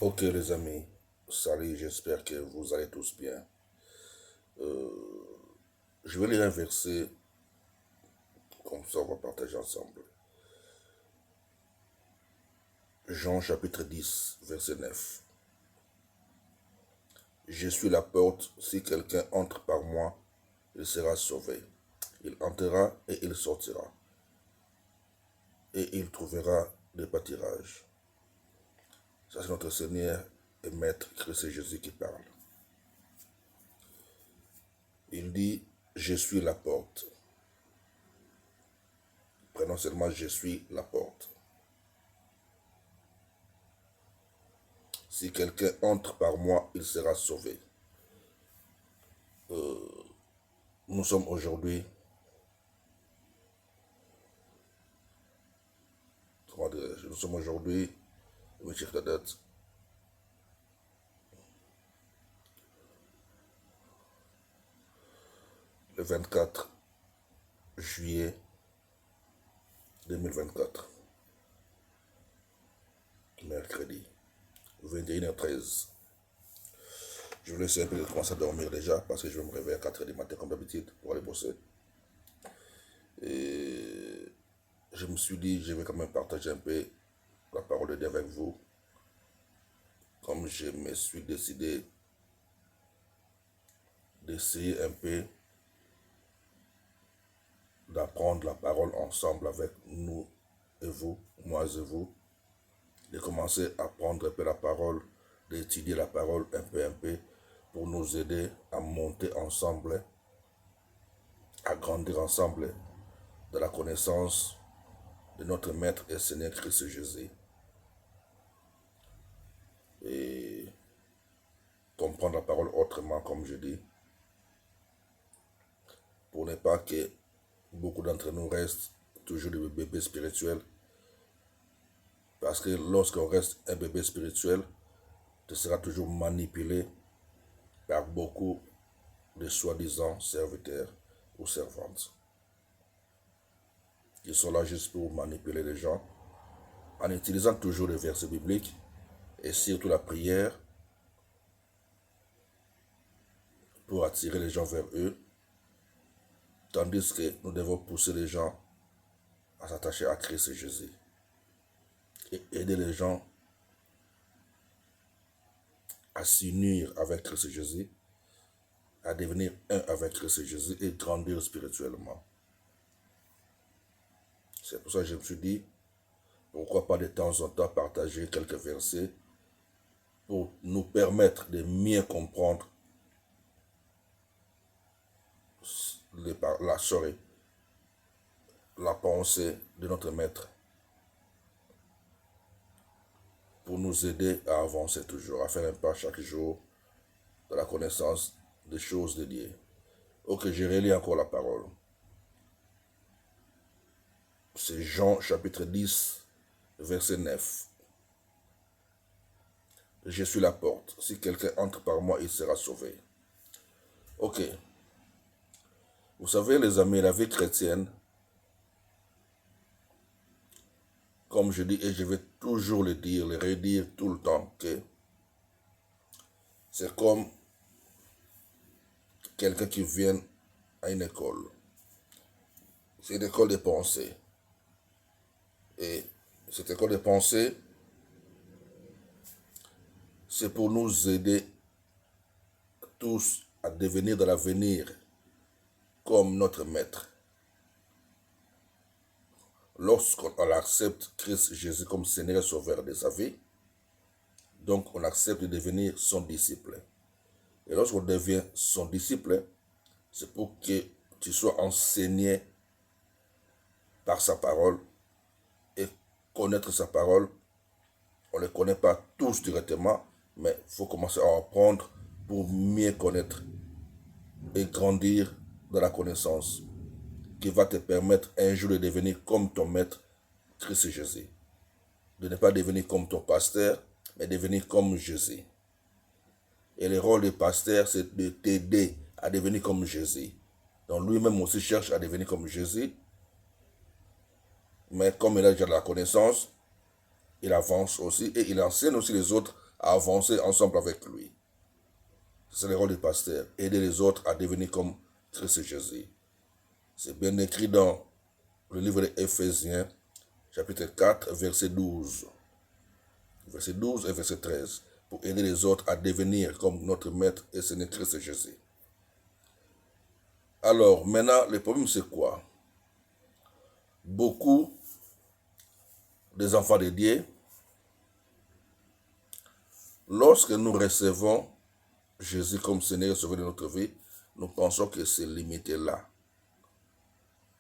Ok les amis, salut, j'espère que vous allez tous bien. Je vais lire un verset, comme ça on va partager ensemble. Jean chapitre 10, verset 9. Je suis la porte, si quelqu'un entre par moi, il sera sauvé. Il entrera et il sortira. Et il trouvera des pâtirages. Ça c'est notre Seigneur et Maître Christ Jésus qui parle. Il dit, je suis la porte. Prenons seulement je suis la porte. Si quelqu'un entre par moi, il sera sauvé. Nous sommes aujourd'hui, nous sommes aujourd'hui, je check la date, le 24 juillet 2024, mercredi, 21h13. Je vais laisser un peu commencer à dormir déjà parce que je vais me réveiller à 4h du matin comme d'habitude pour aller bosser. Et je me suis dit, je vais quand même partager un peu la parole de Dieu avec vous. Comme je me suis décidé d'essayer un peu d'apprendre la parole ensemble avec nous et vous, moi et vous, de commencer à prendre un peu la parole, d'étudier la parole un peu, pour nous aider à monter ensemble, à grandir ensemble dans la connaissance de notre Maître et Seigneur Christ Jésus. Et comprendre la parole autrement, comme je dis, pour ne pas que beaucoup d'entre nous restent toujours des bébés spirituels. Parce que lorsqu'on reste un bébé spirituel, tu seras toujours manipulé par beaucoup de soi-disant serviteurs ou servantes. Ils sont là juste pour manipuler les gens en utilisant toujours les versets bibliques et surtout la prière pour attirer les gens vers eux, tandis que nous devons pousser les gens à s'attacher à Christ Jésus et aider les gens à s'unir avec Christ Jésus, à devenir un avec Christ Jésus et grandir spirituellement. C'est pour ça que je me suis dit, pourquoi pas de temps en temps partager quelques versets pour nous permettre de mieux comprendre la pensée de notre Maître, pour nous aider à avancer toujours, à faire un pas chaque jour dans la connaissance des choses de Dieu. Ok, je relis encore la parole. C'est Jean chapitre 10, verset 9. Je suis la porte. Si quelqu'un entre par moi, il sera sauvé. Ok. Vous savez, les amis, la vie chrétienne, comme je dis, et je vais toujours le dire, le redire tout le temps, que c'est comme quelqu'un qui vient à une école. C'est une école de pensée. Et cette école de pensée, c'est pour nous aider tous à devenir dans l'avenir comme notre Maître. Lorsqu'on accepte Christ Jésus comme Seigneur et Sauveur de sa vie, donc on accepte de devenir son disciple. Et lorsqu'on devient son disciple, c'est pour que tu sois enseigné par sa parole et connaître sa parole. On ne les connaît pas tous directement, mais il faut commencer à apprendre pour mieux connaître et grandir dans la connaissance qui va te permettre un jour de devenir comme ton Maître Christ Jésus. De ne pas devenir comme ton pasteur, mais devenir comme Jésus. Et le rôle du pasteur, c'est de t'aider à devenir comme Jésus. Donc lui-même aussi cherche à devenir comme Jésus. Mais comme il a déjà de la connaissance, il avance aussi et il enseigne aussi les autres à avancer ensemble avec lui. C'est le rôle du pasteur, aider les autres à devenir comme Christ Jésus. C'est bien écrit dans le livre d'Éphésiens, chapitre 4, verset 12. Verset 12 et verset 13. Pour aider les autres à devenir comme notre Maître et Seigneur Christ Jésus. Alors, maintenant, le problème c'est quoi? Beaucoup des enfants de Dieu, lorsque nous recevons Jésus comme Seigneur et Sauveur de notre vie, nous pensons que c'est limité là.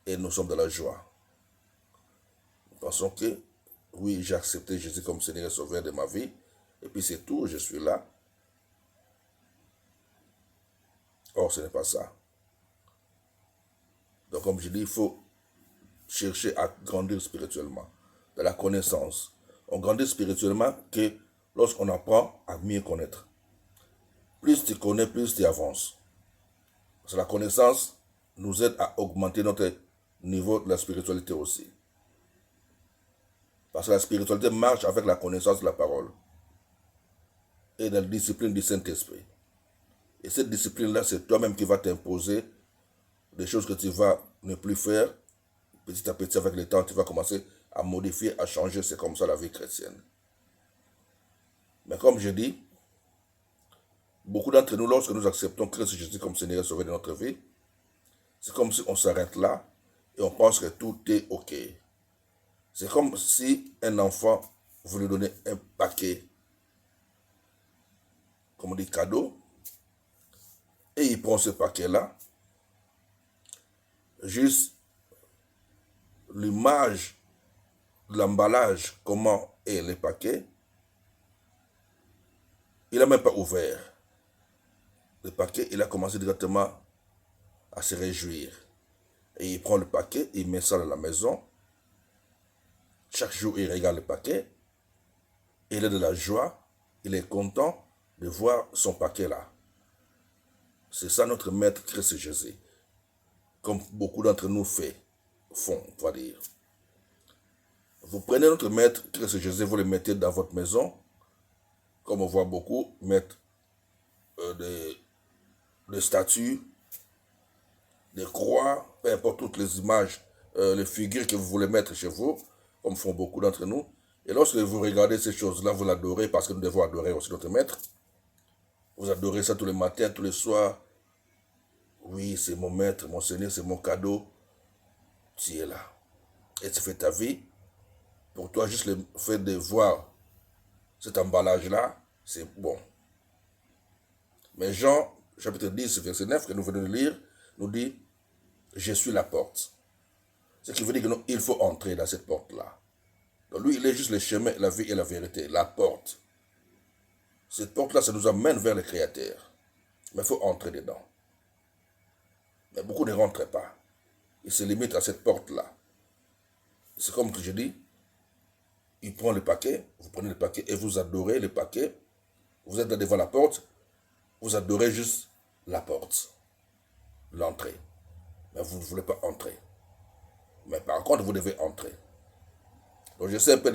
Et nous sommes dans la joie. Nous pensons que, oui, j'ai accepté Jésus comme Seigneur et Sauveur de ma vie, et puis c'est tout, je suis là. Or, ce n'est pas ça. Donc, comme je dis, il faut chercher à grandir spirituellement, dans la connaissance. On grandit spirituellement que lorsqu'on apprend à mieux connaître. Plus tu connais, plus tu avances. Parce que la connaissance nous aide à augmenter notre niveau de la spiritualité aussi. Parce que la spiritualité marche avec la connaissance de la parole et de la discipline du Saint-Esprit. Et cette discipline-là, c'est toi-même qui vas t'imposer des choses que tu vas ne plus faire. Petit à petit, avec le temps, tu vas commencer à modifier, à changer. C'est comme ça la vie chrétienne. Mais comme je dis, beaucoup d'entre nous, lorsque nous acceptons Christ Jésus comme Seigneur et Sauveur de notre vie, c'est comme si on s'arrête là et on pense que tout est OK. C'est comme si un enfant voulait donner un paquet, comme on dit, cadeau, et il prend ce paquet-là, juste l'image de l'emballage, comment est le paquet, il n'a même pas ouvert le paquet, il a commencé directement à se réjouir. Et il prend le paquet, il met ça dans la maison. Chaque jour, il regarde le paquet. Il est de la joie, il est content de voir son paquet là. C'est ça notre Maître Christ Jésus. Comme beaucoup d'entre nous font, on va dire. Vous prenez notre Maître Christ Jésus, vous le mettez dans votre maison, comme on voit beaucoup, mettre des statues, des croix, peu importe toutes les images, les figures que vous voulez mettre chez vous, comme font beaucoup d'entre nous. Et lorsque vous regardez ces choses-là, vous l'adorez parce que nous devons adorer aussi notre Maître. Vous adorez ça tous les matins, tous les soirs. Oui, c'est mon Maître, mon Seigneur, c'est mon cadeau. Tu es là. Et tu fais ta vie. Pour toi, juste le fait de voir cet emballage-là, c'est bon. Mais Jean, chapitre 10, verset 9, que nous venons de lire, nous dit, je suis la porte. Ce qui veut dire qu'il faut entrer dans cette porte-là. Donc lui, il est juste le chemin, la vie et la vérité, la porte. Cette porte-là, ça nous amène vers le Créateur. Mais il faut entrer dedans. Mais beaucoup ne rentrent pas. Ils se limitent à cette porte-là. C'est comme que je dis, il prend le paquet, vous prenez le paquet et vous adorez le paquet. Vous êtes là devant la porte, vous adorez juste la porte, l'entrée. Mais vous ne voulez pas entrer. Mais par contre, vous devez entrer. Donc j'essaie un peu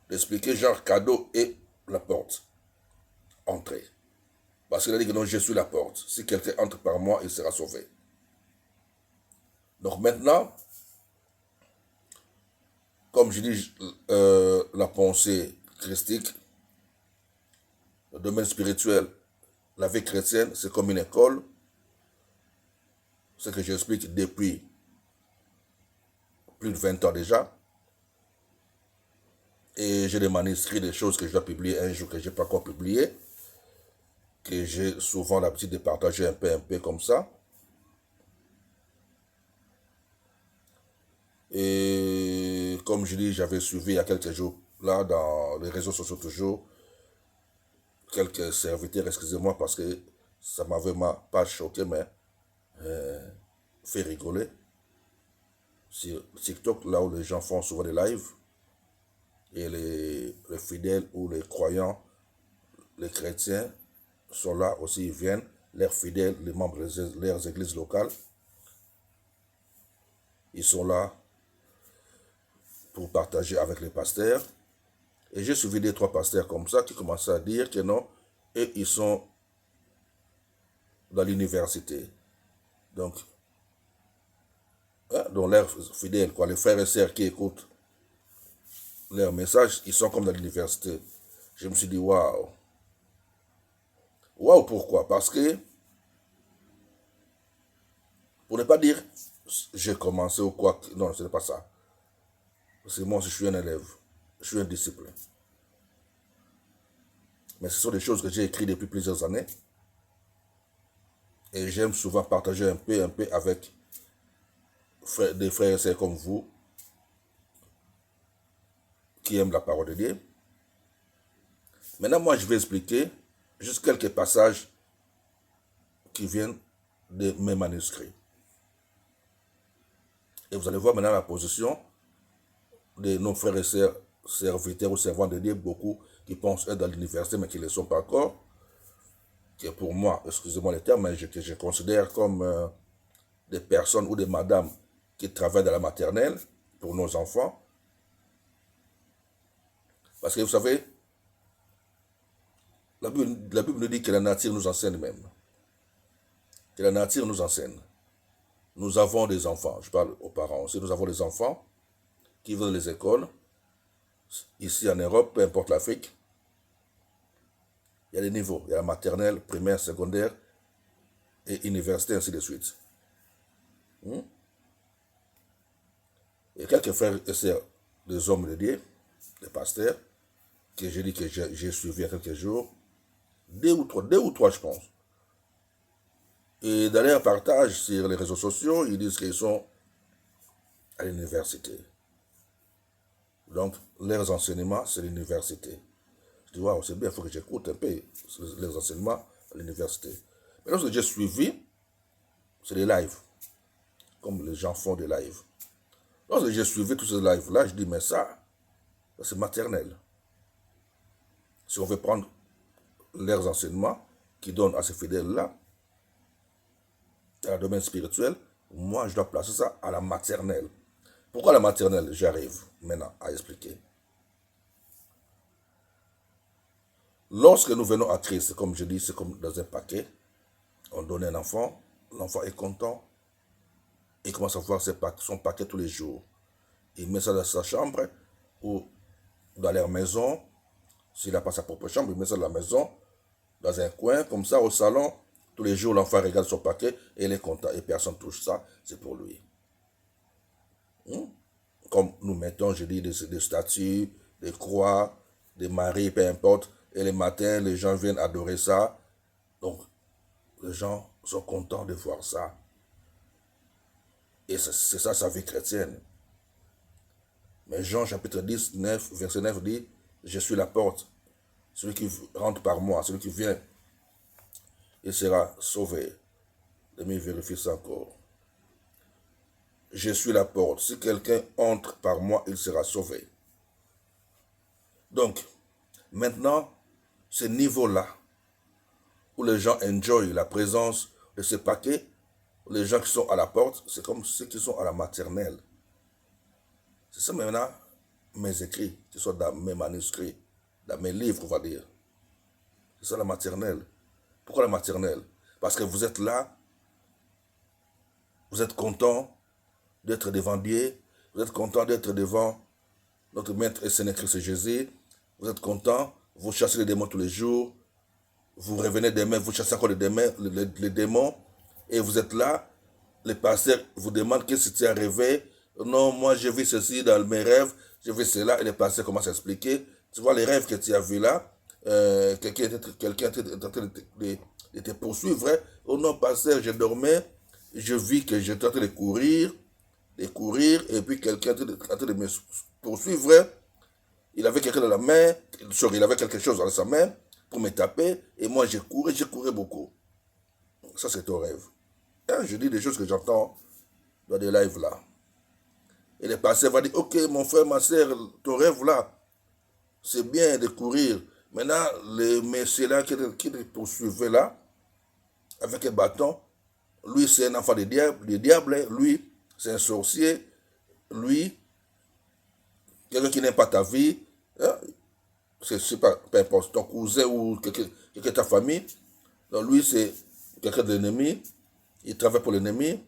d'expliquer genre cadeau et la porte. Entrer. Parce qu'il a dit que non, je suis la porte. Si quelqu'un entre par moi, il sera sauvé. Donc maintenant, comme je dis, la pensée christique, le domaine spirituel, la vie chrétienne, c'est comme une école. Ce que j'explique depuis plus de 20 ans déjà. Et j'ai des manuscrits, des choses que je dois publier un jour que je n'ai pas encore publié, que j'ai souvent l'habitude de partager un peu comme ça. Et comme je dis, j'avais suivi il y a quelques jours, là, dans les réseaux sociaux toujours, quelques serviteurs, excusez-moi, parce que ça m'avait pas choqué, mais fait rigoler. Sur TikTok, là où les gens font souvent des lives, et les fidèles ou les croyants, les chrétiens sont là aussi, ils viennent, leurs fidèles, les membres de leurs églises locales, ils sont là pour partager avec les pasteurs Et j'ai suivi des 3 pasteurs comme ça qui commençaient à dire que non, et ils sont dans l'université. Donc, dans leurs fidèles, quoi, les frères et sœurs qui écoutent leurs messages, ils sont comme dans l'université. Je me suis dit, waouh. Waouh, pourquoi? Parce que, pour ne pas dire, j'ai commencé ou quoi, non, ce n'est pas ça. Parce que moi, je suis un élève, je suis un disciple. Mais ce sont des choses que j'ai écrites depuis plusieurs années. Et j'aime souvent partager un peu avec des frères et sœurs comme vous, qui aiment la parole de Dieu. Maintenant, moi, je vais expliquer juste quelques passages qui viennent de mes manuscrits. Et vous allez voir maintenant la position de nos frères et sœurs, serviteurs ou servants de Dieu, beaucoup qui pensent être dans l'université, mais qui ne le sont pas encore. Qui est pour moi, excusez-moi le terme, mais que je considère comme des personnes ou des madames qui travaillent dans la maternelle pour nos enfants. Parce que vous savez, la Bible nous dit que la nature nous enseigne même. Que la nature nous enseigne. Nous avons des enfants, je parle aux parents aussi, nous avons des enfants qui vont dans les écoles, ici en Europe, peu importe l'Afrique. Il y a des niveaux, il y a la maternelle, primaire, secondaire et université, ainsi de suite. Et quelques frères et sœurs, des hommes de Dieu, des pasteurs, que j'ai dit que j'ai suivi il y a quelques jours, deux ou trois je pense. Et dans leur partage sur les réseaux sociaux, ils disent qu'ils sont à l'université. Donc, leurs enseignements, c'est l'université. Je dis, waouh, c'est bien, il faut que j'écoute un peu les enseignements à l'université. Mais lorsque j'ai suivi, c'est des lives, comme les gens font des lives. Lorsque j'ai suivi tous ces lives-là, je dis, mais ça c'est maternel. Si on veut prendre leurs enseignements qu'ils donnent à ces fidèles-là, dans le domaine spirituel, moi, je dois placer ça à la maternelle. Pourquoi la maternelle? J'arrive maintenant à expliquer. Lorsque nous venons à Christ, comme je dis, c'est comme dans un paquet. On donne un enfant, l'enfant est content, il commence à voir son paquet tous les jours. Il met ça dans sa chambre ou dans leur maison. S'il n'a pas sa propre chambre, il met ça dans la maison, dans un coin, comme ça, au salon. Tous les jours, l'enfant regarde son paquet et il est content. Et personne ne touche ça, c'est pour lui. Comme nous mettons, je dis, des statues, des croix, des maris, peu importe. Et les matins, les gens viennent adorer ça. Donc, les gens sont contents de voir ça. Et c'est ça sa vie chrétienne. Mais Jean chapitre 10, 9, verset 9 dit, je suis la porte. Celui qui rentre par moi, celui qui vient, il sera sauvé. Demi vérifie ça encore. Je suis la porte. Si quelqu'un entre par moi, il sera sauvé. Donc, maintenant, ce niveau-là, où les gens enjoy la présence de ce paquet, les gens qui sont à la porte, c'est comme ceux qui sont à la maternelle. C'est ça maintenant mes écrits, qui sont dans mes manuscrits, dans mes livres, on va dire. C'est ça la maternelle. Pourquoi la maternelle? Parce que vous êtes là, vous êtes content d'être devant Dieu, vous êtes content d'être devant notre Maître et Seigneur Christ Jésus, vous êtes content, vous chassez les démons tous les jours, vous revenez demain, vous chassez encore les démons, et vous êtes là, les pasteurs vous demandent qu'est-ce qui t'est arrivé. Non, moi je vis ceci dans mes rêves, je vis cela, et les pasteurs commencent à expliquer. Tu vois les rêves que tu as vus là, quelqu'un est en train de te poursuivre. Hein? Oh non, pasteur, je dormais, je vis que j'étais en train de courir, et puis quelqu'un est en train de me poursuivre. Hein? Il avait quelqu'un dans la main, il avait quelque chose dans sa main pour me taper, et moi j'ai couru beaucoup. Ça c'est ton rêve. Hein? Je dis des choses que j'entends dans des lives là. Et le pasteur va dire, ok mon frère, ma soeur, ton rêve là, c'est bien de courir. Maintenant, le monsieur là qui te poursuivait là, avec un bâton, lui c'est un enfant du diable, lui c'est un sorcier, lui, quelqu'un qui n'aime pas ta vie. Hein? c'est pas, peu importe, ton cousin ou quelqu'un de ta famille, donc lui c'est quelqu'un de l'ennemi, il travaille pour l'ennemi,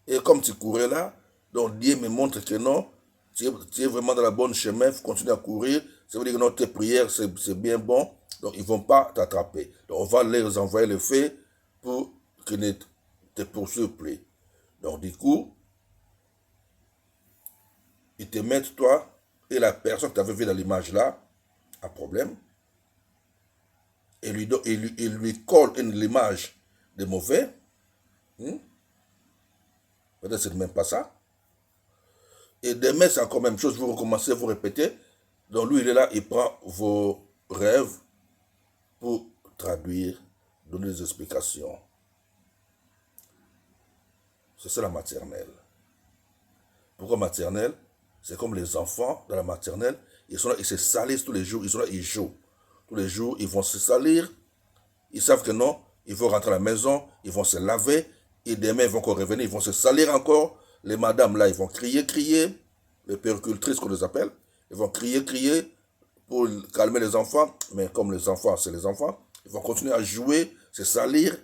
et comme tu courais là, donc Dieu me montre que non, tu es vraiment dans la bonne chemin, il faut continuer à courir, ça veut dire que non, tes prières c'est bien bon, donc ils ne vont pas t'attraper. Donc on va leur envoyer le fait pour qu'ils ne te poursuivent plus. Donc du coup, ils te mettent toi et la personne que tu avais vu dans l'image là, un problème, et lui colle l'image de mauvais. Peut-être c'est même pas ça. Et demain, c'est encore la même chose, vous recommencez, vous répétez. Donc lui, il est là, il prend vos rêves pour traduire, donner des explications. C'est ça la maternelle. Pourquoi maternelle? C'est comme les enfants dans la maternelle, ils sont là, ils se salissent tous les jours, ils sont là, ils jouent. Tous les jours, ils vont se salir, ils savent que non, ils vont rentrer à la maison, ils vont se laver, et demain, ils vont encore revenir, ils vont se salir encore. Les madames là, ils vont crier, crier, les péricultrices qu'on les appelle, ils vont crier, crier pour calmer les enfants, mais comme les enfants, c'est les enfants, ils vont continuer à jouer, se salir.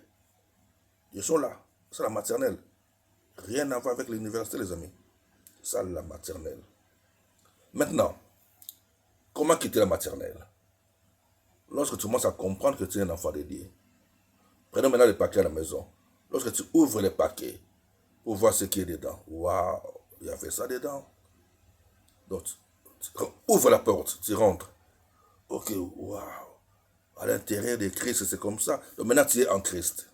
Ils sont là, c'est la maternelle. Rien à voir avec l'université, les amis. Ça, la maternelle. Maintenant, comment quitter la maternelle? Lorsque tu commences à comprendre que tu es un enfant de Dieu. Prenons maintenant les paquets à la maison. Lorsque tu ouvres les paquets pour voir ce qui est dedans. Waouh, il y avait ça dedans. Donc, ouvre la porte, tu rentres. Ok, waouh. À l'intérieur de Christ, c'est comme ça. Donc maintenant, tu es en Christ.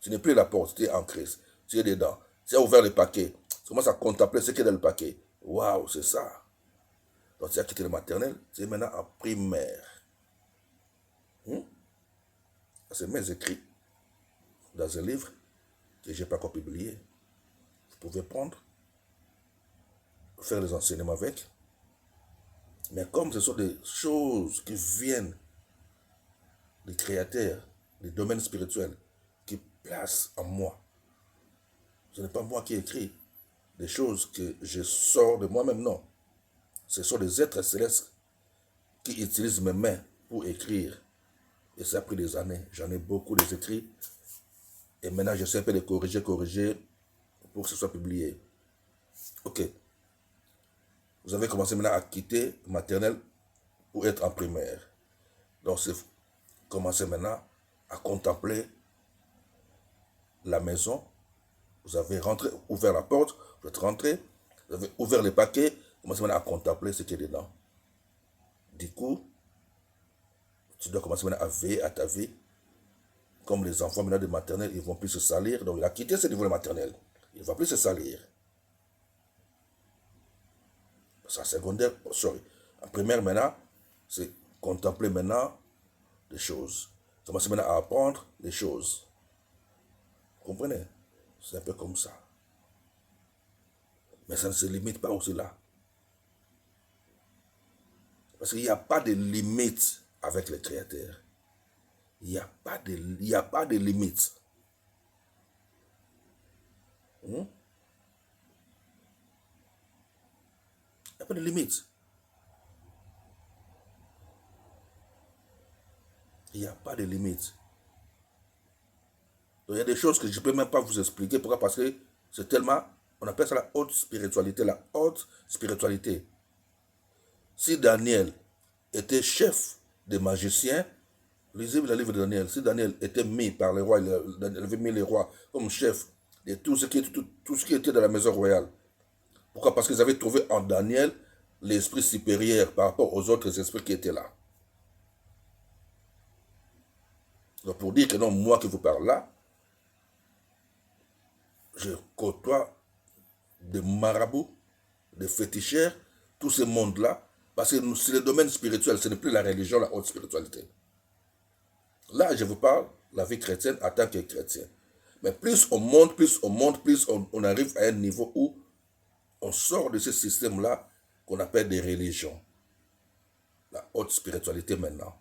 Tu n'es plus à la porte, tu es en Christ. Tu es dedans. Tu as ouvert le paquet. Tu commences à contempler ce qui est dans le paquet. Waouh, c'est ça. Donc tu as quitté le maternel, tu es maintenant en primaire. C'est mes écrits dans un livre que je n'ai pas encore publié. Vous pouvez prendre, faire les enseignements avec. Mais comme ce sont des choses qui viennent des créateurs, des domaines spirituels, qui placent en moi, ce n'est pas moi qui écris des choses que je sors de moi-même, non. Ce sont des êtres célestes qui utilisent mes mains pour écrire. Et ça a pris des années. J'en ai beaucoup des écrits. Et maintenant, j'essaie un peu de corriger pour que ce soit publié. Ok. Vous avez commencé maintenant à quitter maternelle pour être en primaire. Donc, c'est commencer maintenant à contempler la maison. Vous avez rentré, ouvert la porte, vous êtes rentré, vous avez ouvert les paquets, commencez maintenant à contempler ce qui est dedans. Du coup, tu dois commencer maintenant à veiller à ta vie. Comme les enfants maintenant de maternelle, ils ne vont plus se salir. Donc il a quitté ce niveau de maternelle. Il ne va plus se salir. C'est en secondaire, sorry. En primaire maintenant, c'est contempler maintenant des choses. Commencer maintenant à apprendre des choses. Vous comprenez? C'est un peu comme ça. Mais ça ne se limite pas aussi là. Parce qu'il n'y a pas de limite avec le Créateur. Il n'y a pas de limite. Il n'y a pas de limite. Il n'y a pas de limite. Donc, il y a des choses que je ne peux même pas vous expliquer. Pourquoi? Parce que c'est tellement, on appelle ça la haute spiritualité. La haute spiritualité. Si Daniel était chef des magiciens, lisez le livre de Daniel. Si Daniel était mis par les rois, il avait mis les rois comme chef de tout ce qui était dans la maison royale. Pourquoi? Parce qu'ils avaient trouvé en Daniel l'esprit supérieur par rapport aux autres esprits qui étaient là. Donc pour dire que non, moi qui vous parle là, je côtoie des marabouts, des féticheurs, tout ce monde-là, parce que c'est le domaine spirituel, ce n'est plus la religion, la haute spiritualité. Là, je vous parle de la vie chrétienne en tant que chrétien. Mais plus on monte, plus on arrive à un niveau où on sort de ce système-là qu'on appelle des religions. La haute spiritualité maintenant.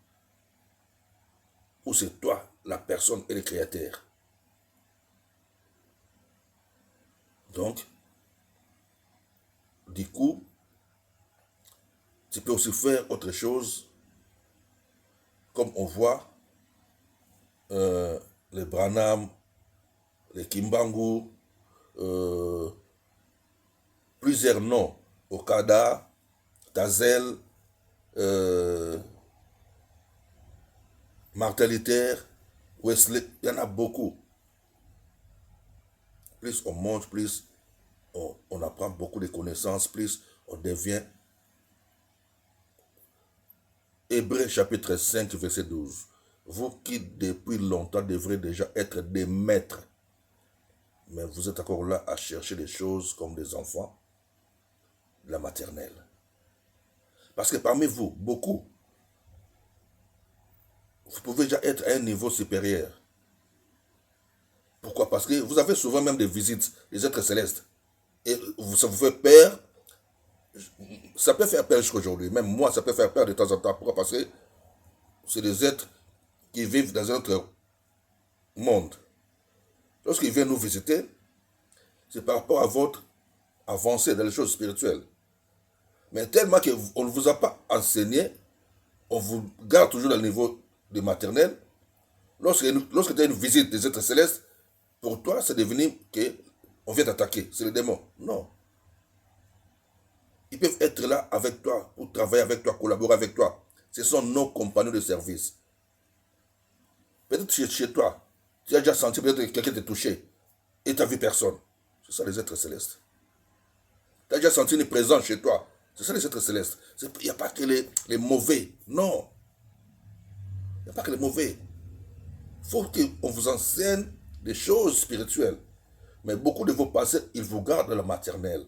Où c'est toi, la personne et le créateur. Donc, du coup, Tu peux aussi faire autre chose, comme on voit les Branham, les Kimbangu, plusieurs noms, Okada, Tazel, Martin Luther, Wesley, il y en a beaucoup. Plus on monte, plus on apprend beaucoup de connaissances, plus on devient. Hébreux chapitre 5, verset 12. Vous qui depuis longtemps devrez déjà être des maîtres, mais vous êtes encore là à chercher des choses comme des enfants de la maternelle. Parce que parmi vous, beaucoup, vous pouvez déjà être à un niveau supérieur. Pourquoi? Parce que vous avez souvent même des visites des êtres célestes. Et ça vous fait peur. Ça peut faire peur jusqu'à aujourd'hui. Même moi, ça peut faire peur de temps en temps. Pourquoi? Parce que c'est des êtres qui vivent dans un autre monde. Lorsqu'ils viennent nous visiter, c'est par rapport à votre avancée dans les choses spirituelles. Mais tellement qu'on ne vous a pas enseigné, on vous garde toujours dans le niveau de maternel. Lorsque tu as une visite des êtres célestes, pour toi, c'est devenu qu'on vient t'attaquer. C'est le démon. Non. Ils peuvent être là avec toi, pour travailler avec toi, collaborer avec toi. Ce sont nos compagnons de service. Peut-être chez toi, tu as déjà senti peut-être que quelqu'un t'a touché et tu n'as vu personne. C'est ça les êtres célestes. Tu as déjà senti une présence chez toi. C'est ça les êtres célestes. Il n'y a pas que les mauvais. Non. Il n'y a pas que les mauvais. Il faut qu'on vous enseigne des choses spirituelles. Mais beaucoup de vos passés, ils vous gardent la maternelle.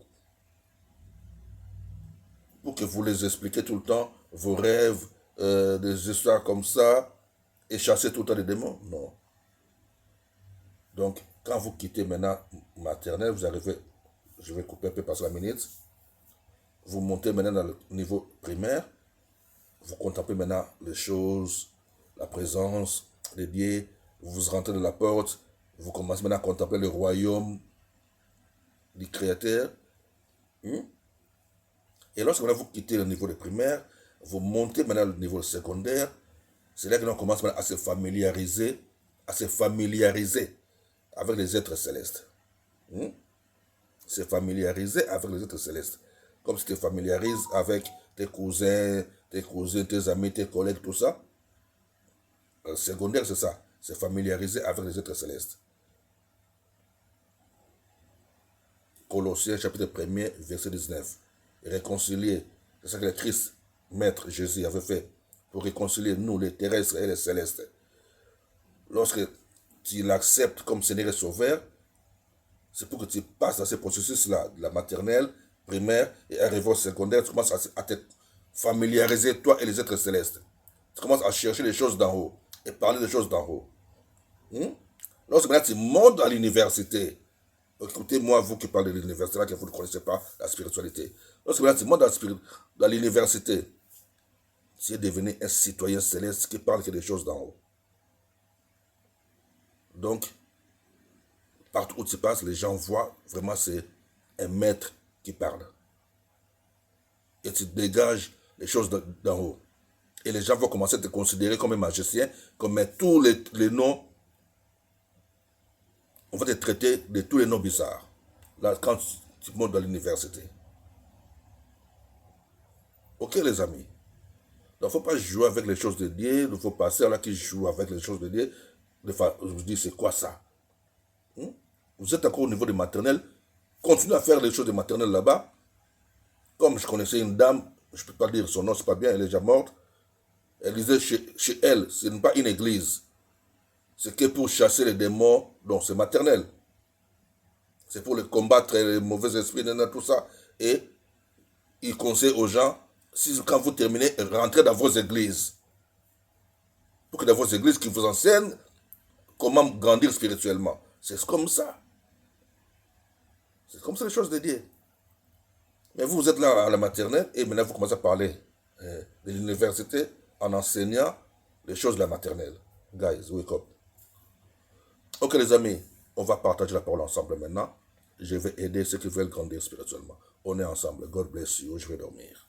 Pour que vous les expliquiez tout le temps, vos rêves, des histoires comme ça, et chasser tout le temps les démons. Non. Donc, quand vous quittez maintenant maternelle, vous arrivez, je vais couper un peu par la minute, vous montez maintenant dans le niveau primaire, vous contemplez maintenant les choses, la présence de Dieu, vous rentrez dans la porte, vous commencez maintenant à contempler le royaume du Créateur. Et lorsque vous quittez le niveau de primaire, vous montez maintenant le niveau secondaire, c'est là que l'on commence maintenant à se familiariser avec les êtres célestes. Se familiariser avec les êtres célestes. Comme si tu te familiarises avec tes cousins, tes amis, tes collègues, tout ça. Le secondaire, c'est ça. Se familiariser avec les êtres célestes. Colossiens chapitre 1er, verset 19. Réconcilier. C'est ça que le Christ, Maître Jésus, avait fait pour réconcilier nous, les terrestres et les célestes. Lorsque tu l'acceptes comme Seigneur et Sauveur, c'est pour que tu passes dans ce processus-là, de la maternelle, primaire et arrivé au secondaire, tu commences à te familiariser, toi et les êtres célestes. Tu commences à chercher les choses d'en haut et parler des choses d'en haut. Lorsque maintenant tu montes à l'université, écoutez-moi, vous qui parlez de l'université, là, que vous ne connaissez pas la spiritualité. Lorsque maintenant tu montes dans l'université, tu es devenu un citoyen céleste qui parle que des choses d'en haut. Donc, partout où tu passes, les gens voient vraiment c'est un maître qui parle. Et tu dégages les choses d'en haut. Et les gens vont commencer à te considérer comme un magicien, comme tous les noms. On va te traiter de tous les noms bizarres. Là, quand tu montes dans l'université. Ok, les amis. Donc, il ne faut pas jouer avec les choses de Dieu. Il faut passer à là qui joue avec les choses de Dieu. Je vous dis, c'est quoi ça? Vous êtes encore au niveau de maternelle. Continuez à faire les choses de maternelle là-bas. Comme je connaissais une dame, je ne peux pas dire son nom, c'est pas bien, elle est déjà morte. Elle disait chez elle, ce n'est pas une église. C'est que pour chasser les démons, donc c'est maternel. C'est pour les combattre les mauvais esprits, tout ça. Et il conseille aux gens, quand vous terminez, rentrez dans vos églises. Pour que dans vos églises, qui vous enseignent comment grandir spirituellement. C'est comme ça. C'est comme ça les choses de Dieu. Mais vous êtes là à la maternelle et maintenant vous commencez à parler de l'université en enseignant les choses de la maternelle. Guys, wake up. Ok les amis, on va partager la parole ensemble maintenant. Je vais aider ceux qui veulent grandir spirituellement. On est ensemble. God bless you. Je vais dormir.